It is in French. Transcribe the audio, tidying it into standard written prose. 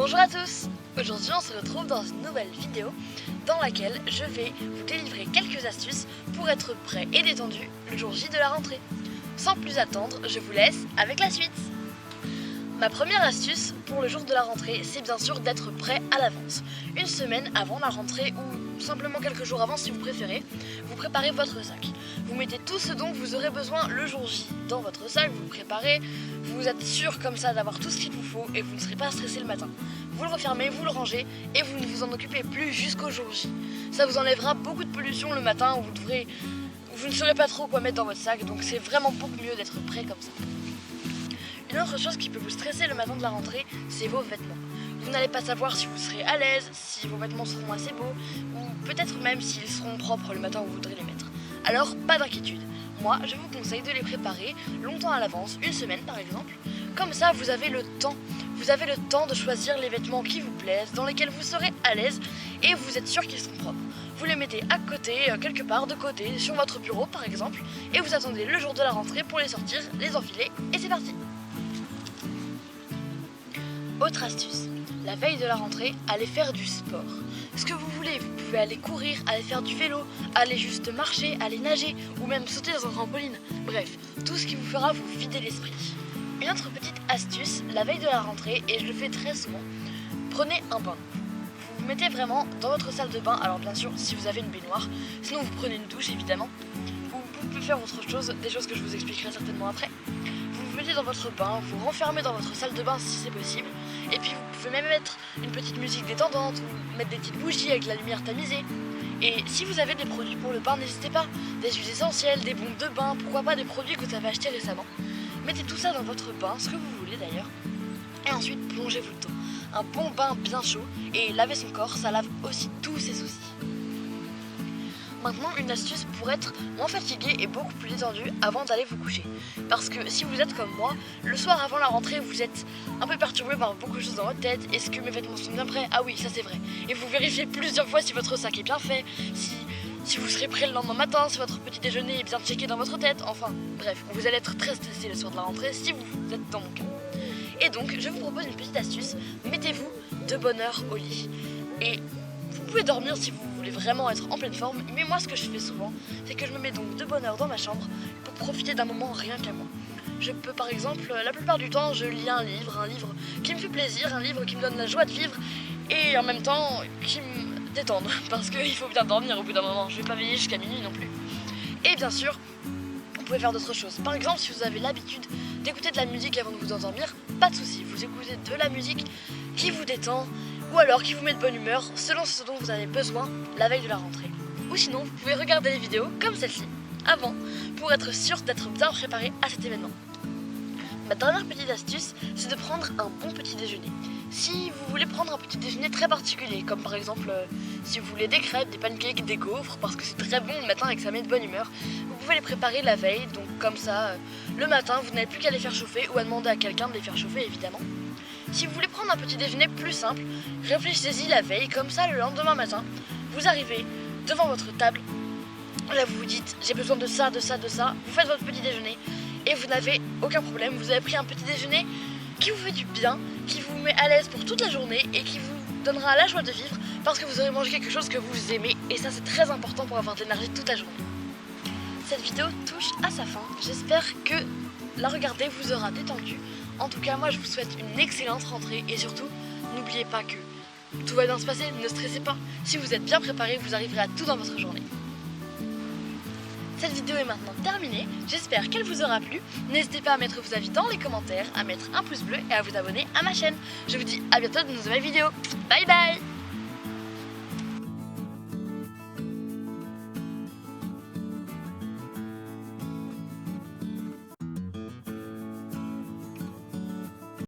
Bonjour à tous. Aujourd'hui on se retrouve dans une nouvelle vidéo dans laquelle je vais vous délivrer quelques astuces pour être prêt et détendu le jour J de la rentrée. Sans plus attendre, je vous laisse avec la suite. Ma première astuce pour le jour de la rentrée, c'est bien sûr d'être prêt à l'avance. Une semaine avant la rentrée ou simplement quelques jours avant si vous préférez, vous préparez votre sac. Vous mettez tout ce dont vous aurez besoin le jour J dans votre sac, vous le préparez, vous êtes sûr comme ça d'avoir tout ce qu'il vous faut et vous ne serez pas stressé le matin. Vous le refermez, vous le rangez et vous ne vous en occupez plus jusqu'au jour J. Ça vous enlèvera beaucoup de pollution le matin où vous ne saurez pas trop quoi mettre dans votre sac, donc c'est vraiment beaucoup mieux d'être prêt comme ça. Une autre chose qui peut vous stresser le matin de la rentrée, c'est vos vêtements. Vous n'allez pas savoir si vous serez à l'aise, si vos vêtements seront assez beaux, ou peut-être même s'ils seront propres le matin où vous voudrez les mettre. Alors, pas d'inquiétude. Moi, je vous conseille de les préparer longtemps à l'avance, une semaine par exemple. Comme ça, vous avez le temps. Vous avez le temps de choisir les vêtements qui vous plaisent, dans lesquels vous serez à l'aise et vous êtes sûr qu'ils seront propres. Vous les mettez à côté, quelque part de côté, sur votre bureau par exemple, et vous attendez le jour de la rentrée pour les sortir, les enfiler et c'est parti. Autre astuce, la veille de la rentrée, allez faire du sport. Ce que vous voulez, vous pouvez aller courir, aller faire du vélo, aller juste marcher, aller nager ou même sauter dans un trampoline. Bref, tout ce qui vous fera vous vider l'esprit. Une autre petite astuce, la veille de la rentrée, et je le fais très souvent, prenez un bain. Vous vous mettez vraiment dans votre salle de bain, alors bien sûr si vous avez une baignoire, sinon vous prenez une douche évidemment, ou vous pouvez faire autre chose, des choses que je vous expliquerai certainement après. Vous vous mettez dans votre bain, vous renfermez dans votre salle de bain si c'est possible, et puis vous pouvez même mettre une petite musique détendante ou mettre des petites bougies avec la lumière tamisée. Et si vous avez des produits pour le bain, n'hésitez pas, des huiles essentielles, des bombes de bain, pourquoi pas des produits que vous avez achetés récemment. Mettez tout ça dans votre bain, ce que vous voulez d'ailleurs, et ensuite plongez-vous dedans. Un bon bain bien chaud, et laver son corps, ça lave aussi tous ses soucis. Maintenant, une astuce pour être moins fatigué et beaucoup plus détendu avant d'aller vous coucher. Parce que si vous êtes comme moi, le soir avant la rentrée, vous êtes un peu perturbé par beaucoup de choses dans votre tête. Est-ce que mes vêtements sont bien prêts? Ah oui, ça c'est vrai. Et vous vérifiez plusieurs fois si votre sac est bien fait, si vous serez prêt le lendemain matin, si votre petit déjeuner est bien checké dans votre tête. Enfin, bref, vous allez être très stressé le soir de la rentrée si vous êtes dans mon cas. Et donc, je vous propose une petite astuce. Mettez-vous de bonne heure au lit. Et vous pouvez dormir si vous voulez vraiment être en pleine forme, mais moi ce que je fais souvent, c'est que je me mets donc de bonne heure dans ma chambre pour profiter d'un moment rien qu'à moi. Je peux par exemple, la plupart du temps, je lis un livre qui me fait plaisir, un livre qui me donne la joie de vivre et en même temps qui me détende, parce qu'il faut bien dormir au bout d'un moment, je vais pas veiller jusqu'à minuit non plus. Et bien sûr, vous pouvez faire d'autres choses. Par exemple, si vous avez l'habitude d'écouter de la musique avant de vous endormir, pas de souci, vous écoutez de la musique qui vous détend, ou alors qui vous met de bonne humeur selon ce dont vous avez besoin la veille de la rentrée. Ou sinon, vous pouvez regarder les vidéos comme celle-ci avant pour être sûr d'être bien préparé à cet événement. Ma dernière petite astuce, c'est de prendre un bon petit déjeuner. Si vous voulez prendre un petit déjeuner très particulier, comme par exemple si vous voulez des crêpes, des pancakes, des gaufres, parce que c'est très bon le matin et que ça met de bonne humeur, vous pouvez les préparer la veille, donc comme ça, le matin, vous n'avez plus qu'à les faire chauffer ou à demander à quelqu'un de les faire chauffer évidemment. Si vous voulez prendre un petit déjeuner plus simple, réfléchissez-y la veille, comme ça le lendemain matin, vous arrivez devant votre table, là vous vous dites j'ai besoin de ça, de ça, de ça, vous faites votre petit déjeuner et vous n'avez aucun problème, vous avez pris un petit déjeuner qui vous fait du bien, qui vous met à l'aise pour toute la journée et qui vous donnera la joie de vivre parce que vous aurez mangé quelque chose que vous aimez et ça c'est très important pour avoir de l'énergie toute la journée. Cette vidéo touche à sa fin, j'espère que la regarder vous aura détendu. En tout cas, moi je vous souhaite une excellente rentrée et surtout, n'oubliez pas que tout va bien se passer, ne stressez pas. Si vous êtes bien préparé, vous arriverez à tout dans votre journée. Cette vidéo est maintenant terminée, j'espère qu'elle vous aura plu. N'hésitez pas à mettre vos avis dans les commentaires, à mettre un pouce bleu et à vous abonner à ma chaîne. Je vous dis à bientôt dans une nouvelle vidéo. Bye bye!